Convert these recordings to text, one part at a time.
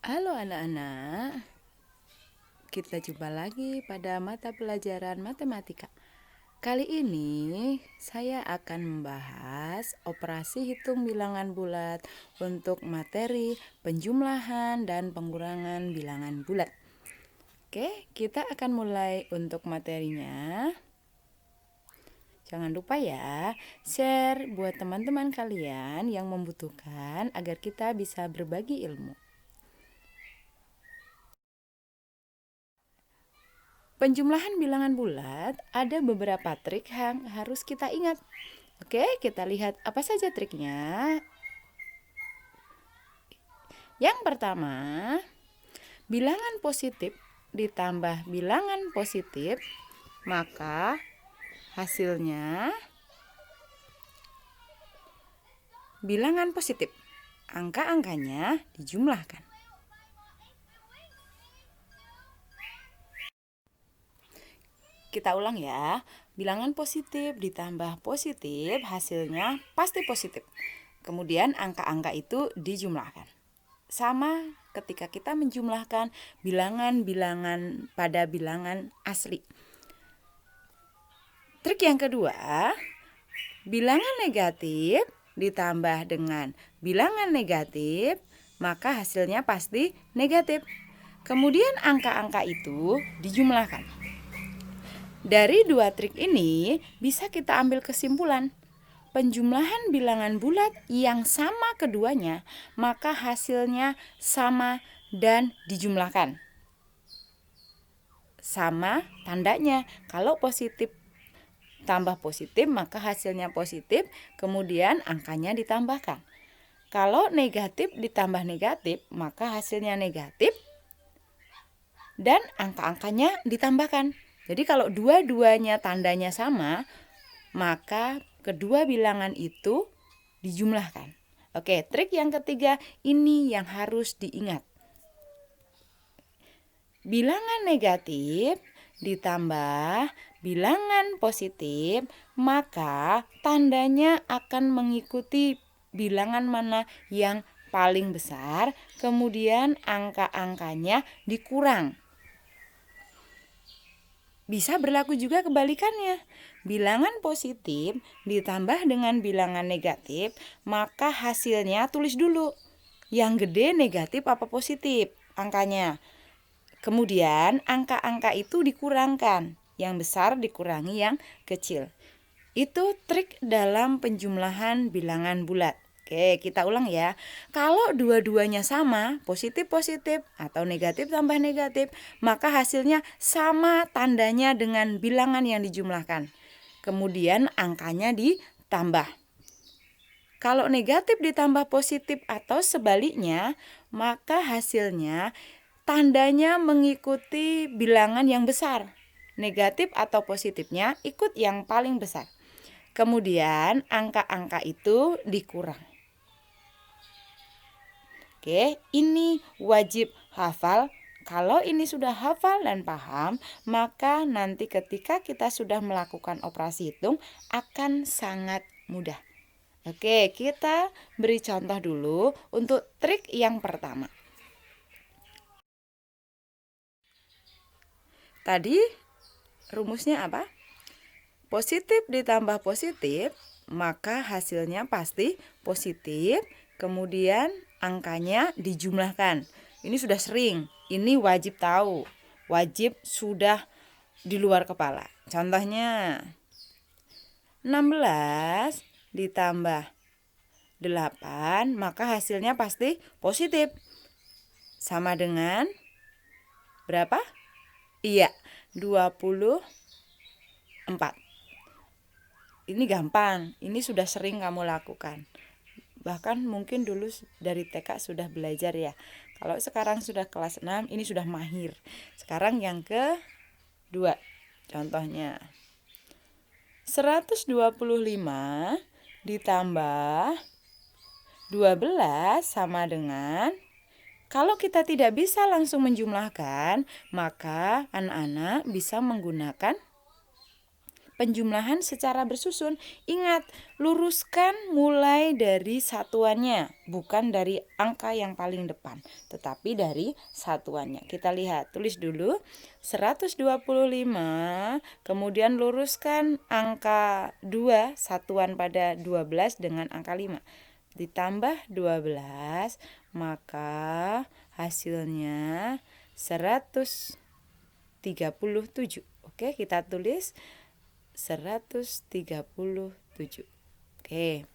Halo anak-anak, kita jumpa lagi pada mata pelajaran matematika. Kali ini saya akan membahas operasi hitung bilangan bulat untuk materi penjumlahan dan pengurangan bilangan bulat. Oke, kita akan mulai untuk materinya. Jangan lupa ya, share buat teman-teman kalian yang membutuhkan agar kita bisa berbagi ilmu. Penjumlahan bilangan bulat ada beberapa trik yang harus kita ingat. Oke, kita lihat apa saja triknya. Yang pertama, bilangan positif ditambah bilangan positif, maka hasilnya bilangan positif. Angka-angkanya dijumlahkan. Kita ulang ya. Bilangan positif ditambah positif, hasilnya pasti positif. Kemudian angka-angka itu dijumlahkan. Sama ketika kita menjumlahkan bilangan-bilangan pada bilangan asli. Trik yang kedua, bilangan negatif ditambah dengan bilangan negatif, maka hasilnya pasti negatif. Kemudian angka-angka itu dijumlahkan. Dari dua trik ini bisa kita ambil kesimpulan. Penjumlahan bilangan bulat yang sama keduanya, maka hasilnya sama dan dijumlahkan. Sama tandanya. Kalau positif tambah positif, maka hasilnya positif, kemudian angkanya ditambahkan. Kalau negatif ditambah negatif, maka hasilnya negatif dan angka-angkanya ditambahkan. Jadi kalau dua-duanya tandanya sama, maka kedua bilangan itu dijumlahkan. Oke, trik yang ketiga ini yang harus diingat. Bilangan negatif ditambah bilangan positif, maka tandanya akan mengikuti bilangan mana yang paling besar, kemudian angka-angkanya dikurang. Bisa berlaku juga kebalikannya. Bilangan positif ditambah dengan bilangan negatif, maka hasilnya tulis dulu. Yang gede negatif apa positif angkanya. Kemudian angka-angka itu dikurangkan. Yang besar dikurangi yang kecil. Itu trik dalam penjumlahan bilangan bulat. Oke, kita ulang ya. Kalau dua-duanya sama, positif-positif atau negatif tambah negatif, maka hasilnya sama tandanya dengan bilangan yang dijumlahkan. Kemudian angkanya ditambah. Kalau negatif ditambah positif atau sebaliknya, maka hasilnya tandanya mengikuti bilangan yang besar. Negatif atau positifnya ikut yang paling besar. Kemudian angka-angka itu dikurang. Oke, ini wajib hafal. Kalau ini sudah hafal dan paham, maka nanti ketika kita sudah melakukan operasi hitung akan sangat mudah. Oke, kita beri contoh dulu untuk trik yang pertama. Tadi rumusnya apa? Positif ditambah positif, maka hasilnya pasti positif. Kemudian angkanya dijumlahkan. Ini sudah sering, ini wajib tahu. Wajib sudah di luar kepala. Contohnya 16 ditambah 8, maka hasilnya pasti positif. Sama dengan berapa? Iya, 24. Ini gampang, ini sudah sering kamu lakukan. Bahkan mungkin dulu dari TK sudah belajar ya. Kalau sekarang sudah kelas 6, ini sudah mahir. Sekarang yang kedua, contohnya 125 ditambah 12 sama dengan, kalau kita tidak bisa langsung menjumlahkan, maka anak-anak bisa menggunakan penjumlahan secara bersusun. Ingat, luruskan mulai dari satuannya, bukan dari angka yang paling depan, tetapi dari satuannya. Kita lihat, tulis dulu 125, kemudian luruskan angka 2 satuan pada 12 dengan angka 5. Ditambah 12, maka hasilnya 137. Oke, kita tulis 137. Oke.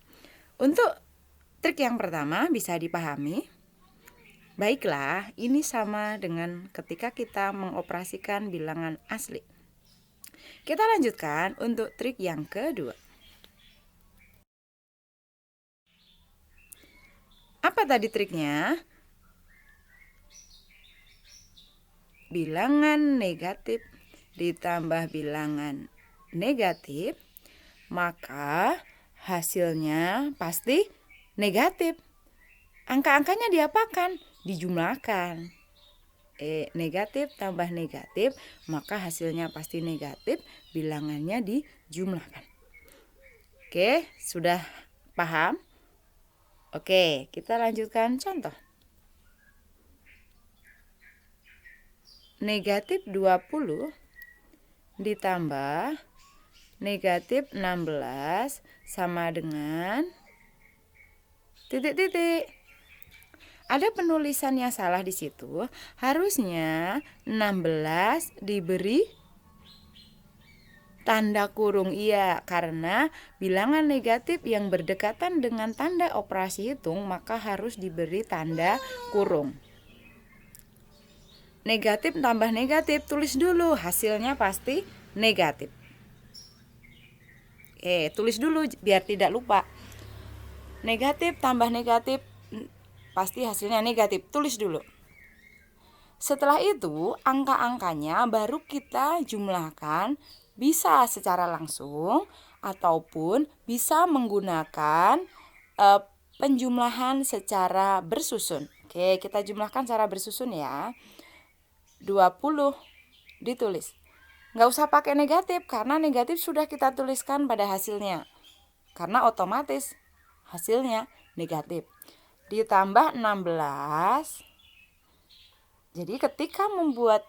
Untuk trik yang pertama bisa dipahami. Baiklah, ini sama dengan ketika kita mengoperasikan bilangan asli. Kita lanjutkan untuk trik yang kedua. Apa tadi triknya? Bilangan negatif ditambah bilangan negatif, maka hasilnya pasti negatif. Angka-angkanya diapakan? Dijumlahkan. Negatif tambah negatif, maka hasilnya pasti negatif, bilangannya dijumlahkan. Oke, sudah paham? Oke, kita lanjutkan contoh. Negatif 20 ditambah negatif 16 sama dengan titik-titik. Ada penulisan yang salah di situ. Harusnya 16 diberi tanda kurung. Iya, karena bilangan negatif yang berdekatan dengan tanda operasi hitung maka harus diberi tanda kurung. Negatif tambah negatif, tulis dulu, hasilnya pasti negatif. Tulis dulu biar tidak lupa. Negatif tambah negatif pasti hasilnya negatif, tulis dulu. Setelah itu, angka-angkanya baru kita jumlahkan, bisa secara langsung ataupun bisa menggunakan penjumlahan secara bersusun. Oke, kita jumlahkan secara bersusun ya. 20 ditulis. Nggak usah pakai negatif karena negatif sudah kita tuliskan pada hasilnya. Karena otomatis hasilnya negatif. Ditambah 16. Jadi ketika membuat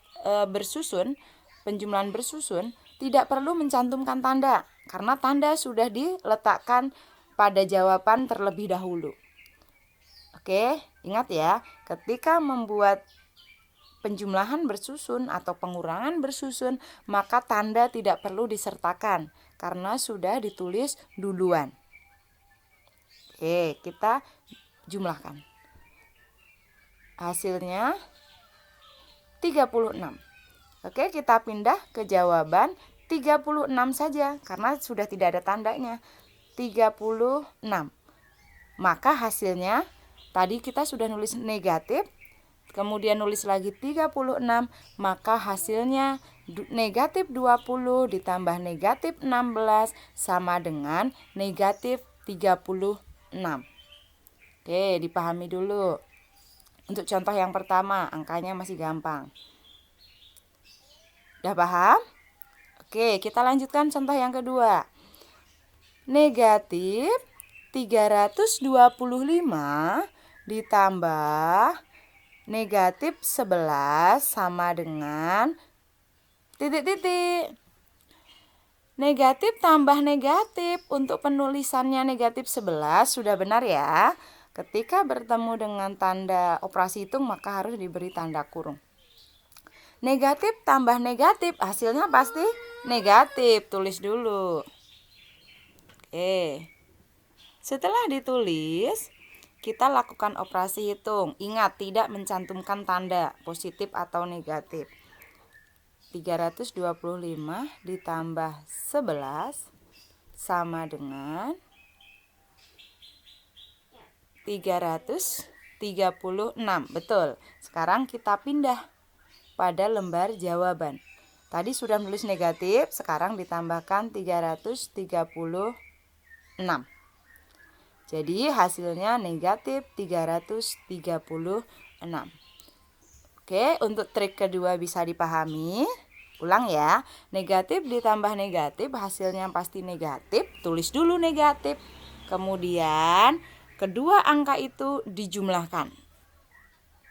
bersusun, penjumlahan bersusun, tidak perlu mencantumkan tanda karena tanda sudah diletakkan pada jawaban terlebih dahulu. Oke, ingat ya, ketika membuat penjumlahan bersusun atau pengurangan bersusun, maka tanda tidak perlu disertakan karena sudah ditulis duluan. Oke, kita jumlahkan. Hasilnya 36. Oke, kita pindah ke jawaban 36 saja karena sudah tidak ada tandanya. 36. Maka hasilnya tadi kita sudah nulis negatif, kemudian nulis lagi 36, maka hasilnya negatif 20 ditambah negatif 16 sama dengan negatif 36. Oke, dipahami dulu. Untuk contoh yang pertama, angkanya masih gampang. Udah paham? Oke, kita lanjutkan contoh yang kedua. Negatif 325 ditambah negatif 11 sama dengan titik-titik. Negatif tambah negatif, untuk penulisannya negatif 11 sudah benar ya. Ketika bertemu dengan tanda operasi hitung maka harus diberi tanda kurung. Negatif tambah negatif, hasilnya pasti negatif, tulis dulu. Oke. Setelah ditulis, kita lakukan operasi hitung. Ingat, tidak mencantumkan tanda positif atau negatif. 325 ditambah 11 sama dengan 336. Betul. Sekarang kita pindah pada lembar jawaban. Tadi sudah menulis negatif, sekarang ditambahkan 336. Jadi hasilnya negatif 336. Oke, untuk trik kedua bisa dipahami. Ulang ya, negatif ditambah negatif hasilnya pasti negatif, tulis dulu negatif. Kemudian kedua angka itu dijumlahkan.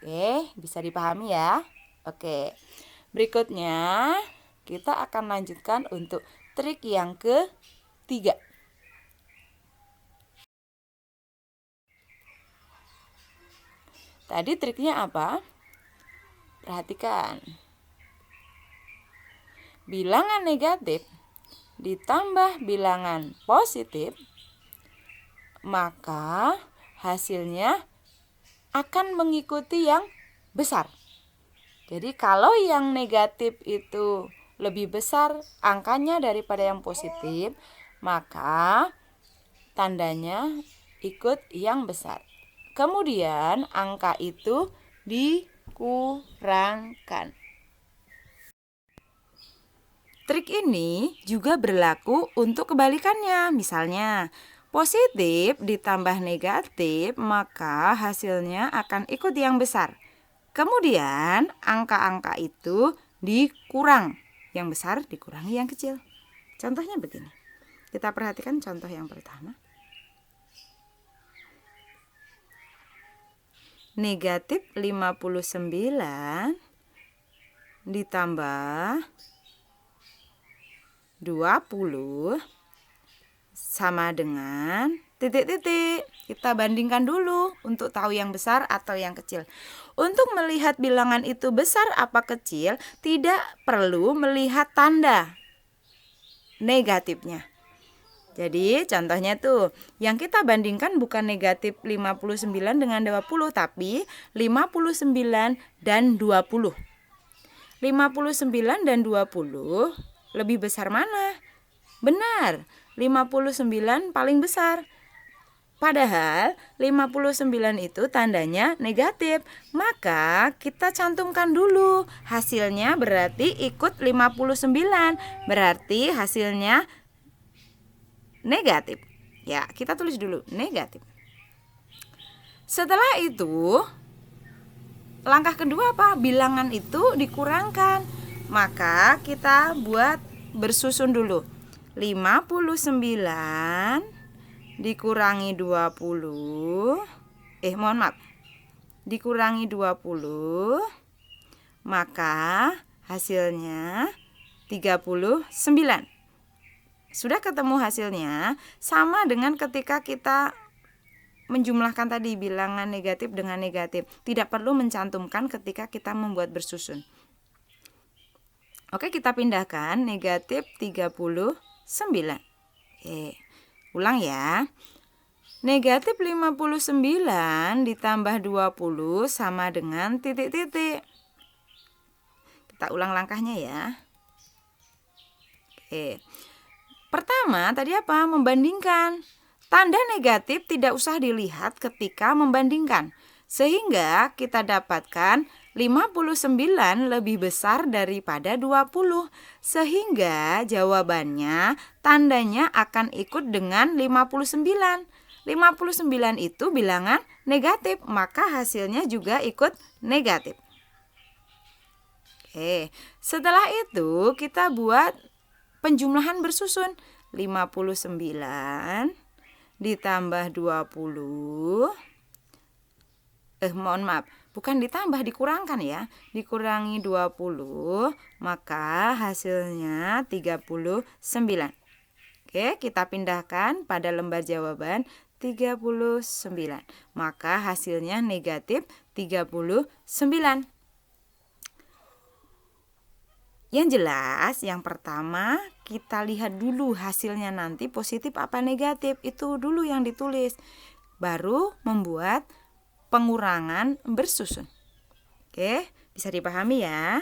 Oke, bisa dipahami ya? Oke, berikutnya kita akan lanjutkan untuk trik yang ketiga. Tadi triknya apa? Perhatikan. Bilangan negatif ditambah bilangan positif, maka hasilnya akan mengikuti yang besar. Jadi kalau yang negatif itu lebih besar angkanya daripada yang positif, maka tandanya ikut yang besar. Kemudian angka itu dikurangkan. Trik ini juga berlaku untuk kebalikannya. Misalnya, positif ditambah negatif, maka hasilnya akan ikut yang besar. Kemudian, angka-angka itu dikurang. Yang besar dikurangi yang kecil. Contohnya begini. Kita perhatikan contoh yang pertama. Negatif 59 ditambah 20 sama dengan titik-titik. Kita bandingkan dulu untuk tahu yang besar atau yang kecil. Untuk melihat bilangan itu besar apa kecil, tidak perlu melihat tanda negatifnya. Jadi contohnya tuh, yang kita bandingkan bukan negatif 59 dengan 20, tapi 59 dan 20. 59 dan 20 lebih besar mana? Benar, 59 paling besar. Padahal 59 itu tandanya negatif. Maka kita cantumkan dulu. Hasilnya berarti ikut 59. Berarti hasilnya negatif. Ya, kita tulis dulu negatif. Setelah itu, langkah kedua apa? Bilangan itu dikurangkan. Maka kita buat bersusun dulu. 59 dikurangi 20. Dikurangi 20. Maka hasilnya 39. Sudah ketemu hasilnya, sama dengan ketika kita menjumlahkan tadi bilangan negatif dengan negatif. Tidak perlu mencantumkan ketika kita membuat bersusun. Oke, kita pindahkan negatif 39. Ulang ya. Negatif 59 ditambah 20 sama dengan titik-titik. Kita ulang langkahnya ya. Pertama tadi apa? Membandingkan. Tanda negatif tidak usah dilihat ketika membandingkan. Sehingga kita dapatkan 59 lebih besar daripada 20. Sehingga jawabannya tandanya akan ikut dengan 59. 59 itu bilangan negatif, maka hasilnya juga ikut negatif. Setelah itu kita buat penjumlahan bersusun. 59 ditambah 20. Bukan ditambah, dikurangkan ya. Dikurangi 20, maka hasilnya 39. Oke, kita pindahkan pada lembar jawaban 39. Maka hasilnya negatif 39. Yang jelas, yang pertama kita lihat dulu hasilnya nanti positif apa negatif. Itu dulu yang ditulis. Baru membuat pengurangan bersusun. Oke, bisa dipahami ya.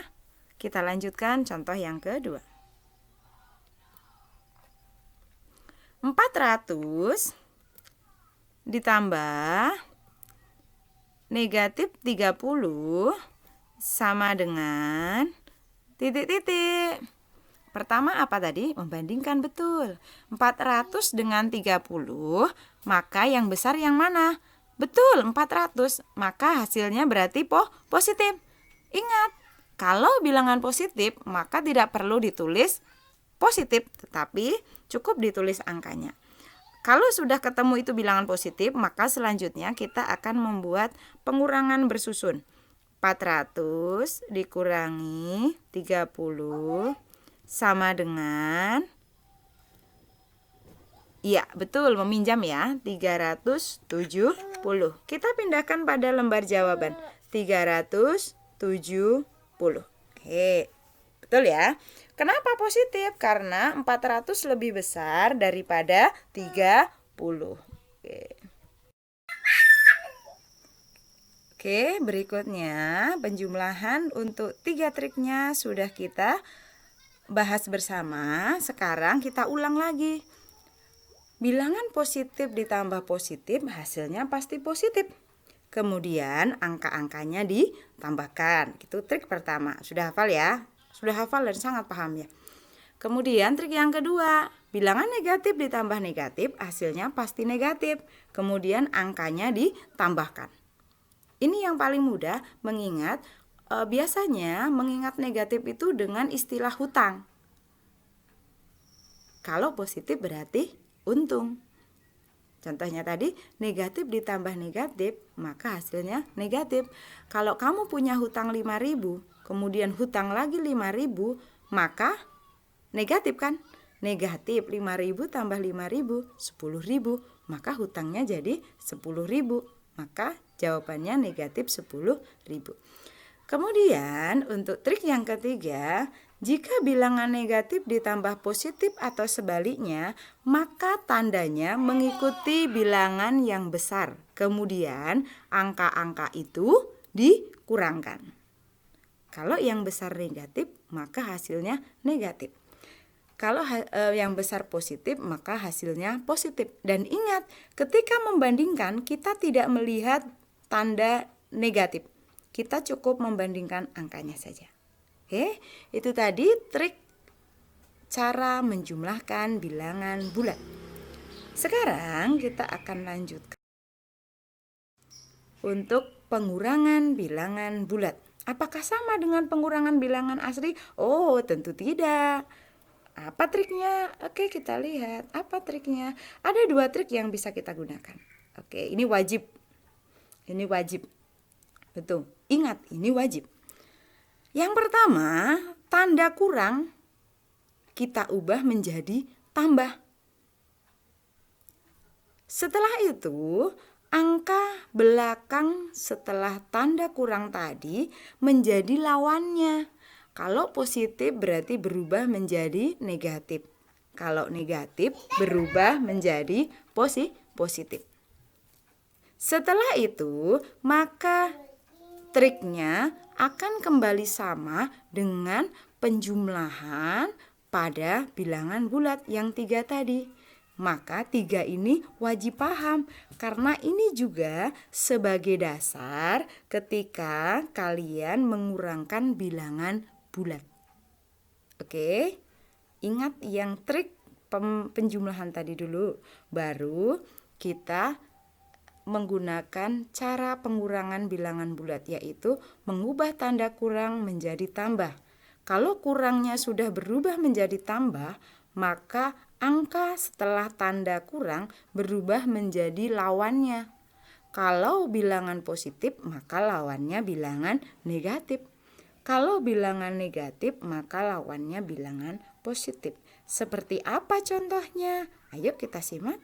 Kita lanjutkan contoh yang kedua. 400 ditambah negatif 30 sama dengan titik-titik. Pertama apa tadi? Membandingkan, betul. 400 dengan 30, maka yang besar yang mana? Betul, 400. Maka hasilnya berarti positif. Ingat, Kalau bilangan positif, maka tidak perlu ditulis positif, tetapi cukup ditulis angkanya. Kalau sudah ketemu itu bilangan positif, maka selanjutnya kita akan membuat pengurangan bersusun. 400 dikurangi 30 sama dengan, iya betul, meminjam ya, 370. Kita pindahkan pada lembar jawaban, 370. Oke, betul ya. Kenapa positif? Karena 400 lebih besar daripada 30. Oke, berikutnya penjumlahan untuk 3 triknya sudah kita bahas bersama. Sekarang kita ulang lagi. Bilangan positif ditambah positif, hasilnya pasti positif. Kemudian angka-angkanya ditambahkan. Itu trik pertama. Sudah hafal ya? Sudah hafal dan sangat paham ya. Kemudian trik yang kedua, bilangan negatif ditambah negatif, hasilnya pasti negatif. Kemudian angkanya ditambahkan. Ini yang paling mudah mengingat, biasanya mengingat negatif itu dengan istilah hutang. Kalau positif berarti untung. Contohnya tadi, negatif ditambah negatif, maka hasilnya negatif. Kalau kamu punya hutang 5.000, kemudian hutang lagi 5.000, maka negatif kan? Negatif 5.000 tambah 5.000, 10.000, maka hutangnya jadi 10.000. Maka jawabannya negatif 10.000. Kemudian untuk trik yang ketiga, jika bilangan negatif ditambah positif atau sebaliknya, maka tandanya mengikuti bilangan yang besar. Kemudian angka-angka itu dikurangkan. Kalau yang besar negatif, maka hasilnya negatif. Kalau yang besar positif, maka hasilnya positif. Dan ingat, ketika membandingkan, kita tidak melihat tanda negatif. Kita cukup membandingkan angkanya saja. Oke, itu tadi trik cara menjumlahkan bilangan bulat. Sekarang kita akan lanjutkan untuk pengurangan bilangan bulat. Apakah sama dengan pengurangan bilangan asli? Oh, tentu tidak. Apa triknya? Oke, kita lihat. Apa triknya? Ada 2 trik yang bisa kita gunakan. Oke, ini wajib. Ini wajib. Betul. Ingat, ini wajib. Yang pertama, tanda kurang kita ubah menjadi tambah. Setelah itu, angka belakang setelah tanda kurang tadi menjadi lawannya. Kalau positif berarti berubah menjadi negatif. Kalau negatif berubah menjadi positif. Setelah itu, maka triknya akan kembali sama dengan penjumlahan pada bilangan bulat yang 3 tadi. Maka 3 ini wajib paham, karena ini juga sebagai dasar ketika kalian mengurangkan bilangan bulat. Oke, ingat yang trik penjumlahan tadi dulu, baru kita menggunakan cara pengurangan bilangan bulat, yaitu mengubah tanda kurang menjadi tambah. Kalau kurangnya sudah berubah menjadi tambah, maka angka setelah tanda kurang berubah menjadi lawannya. Kalau bilangan positif, maka lawannya bilangan negatif. Kalau bilangan negatif, maka lawannya bilangan positif. Seperti apa contohnya? Ayo kita simak.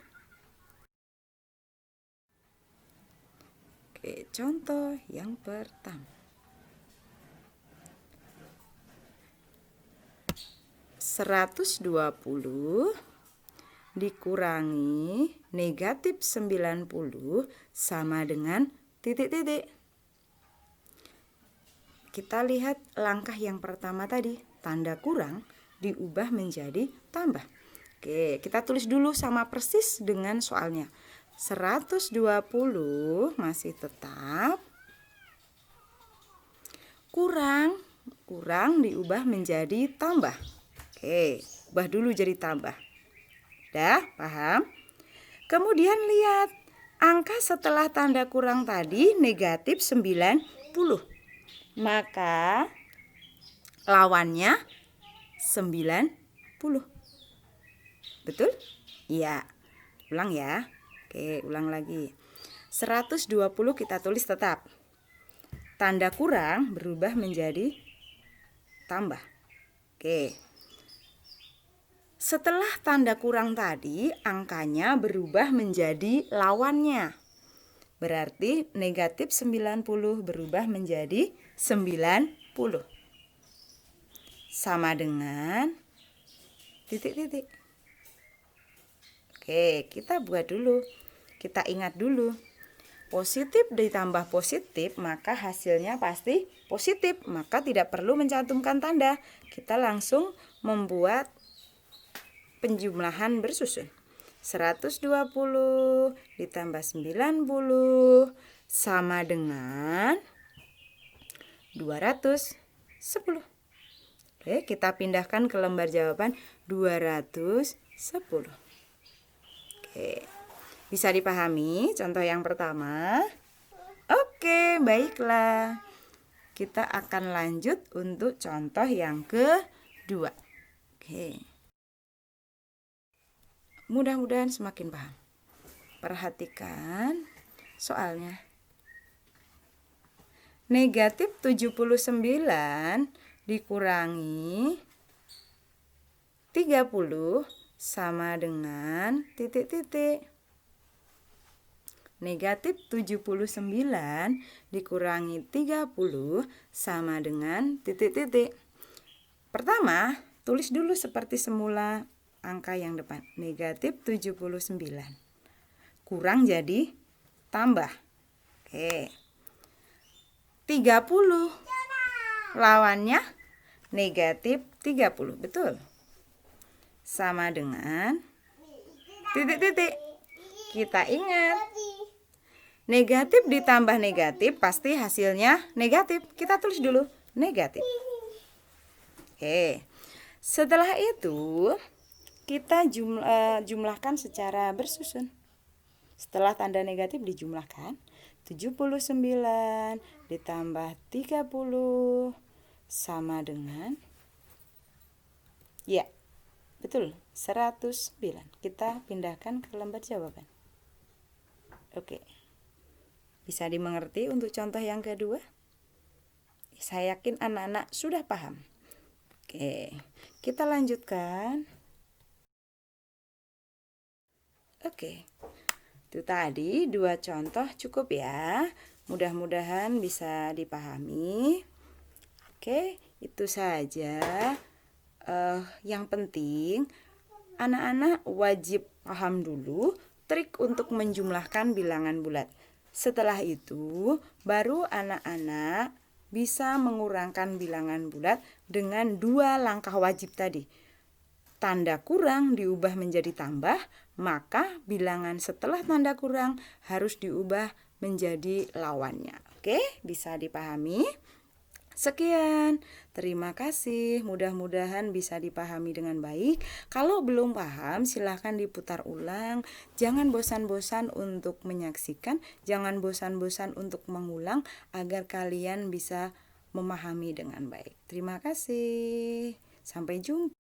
Oke, contoh yang pertama. 120 dikurangi negatif 90 sama dengan titik-titik. Kita lihat langkah yang pertama tadi, tanda kurang diubah menjadi tambah. Oke, kita tulis dulu sama persis dengan soalnya. 120 masih tetap, kurang diubah menjadi tambah. Oke, ubah dulu jadi tambah. Udah paham? Kemudian lihat, angka setelah tanda kurang tadi negatif 90. Maka lawannya 90. Betul? Iya. Ulang ya. Oke, ulang lagi. 120 kita tulis tetap. Tanda kurang berubah menjadi tambah. Oke. Setelah tanda kurang tadi, angkanya berubah menjadi lawannya. Berarti negatif 90 berubah menjadi 90. Sama dengan titik-titik. Oke, kita buat dulu. Kita ingat dulu. Positif ditambah positif, maka hasilnya pasti positif. Maka tidak perlu mencantumkan tanda. Kita langsung membuat penjumlahan bersusun. 120 ditambah 90 sama dengan 210. Oke, kita pindahkan ke lembar jawaban 210. Oke, bisa dipahami contoh yang pertama? Oke, baiklah. Kita akan lanjut untuk contoh yang kedua. Oke. Mudah-mudahan semakin paham. Perhatikan soalnya. Negatif 79 dikurangi 30 sama dengan titik-titik. Negatif 79 dikurangi 30 sama dengan titik-titik. Pertama, tulis dulu seperti semula angka yang depan. Negatif 79. Kurang jadi tambah. Oke. 30. Lawannya negatif 30. Betul? Sama dengan titik-titik. Kita ingat. Negatif ditambah negatif pasti hasilnya negatif. Kita tulis dulu negatif. Oke. Setelah itu kita jumlahkan secara bersusun. Setelah tanda negatif dijumlahkan, 79 ditambah 30 sama dengan, ya betul, 109. Kita pindahkan ke lembar jawaban. Oke, bisa dimengerti untuk contoh yang kedua? Saya yakin anak-anak sudah paham. Oke, kita lanjutkan. Oke, itu tadi 2 contoh cukup ya. Mudah-mudahan bisa dipahami. Oke, itu saja. Yang penting anak-anak wajib paham dulu trik untuk menjumlahkan bilangan bulat. Setelah itu baru anak-anak bisa mengurangkan bilangan bulat dengan 2 langkah wajib tadi. Tanda kurang diubah menjadi tambah, maka bilangan setelah tanda kurang harus diubah menjadi lawannya. Oke, bisa dipahami? Sekian, terima kasih. Mudah-mudahan bisa dipahami dengan baik. Kalau belum paham, silahkan diputar ulang. Jangan bosan-bosan untuk menyaksikan, jangan bosan-bosan untuk mengulang agar kalian bisa memahami dengan baik. Terima kasih. Sampai jumpa.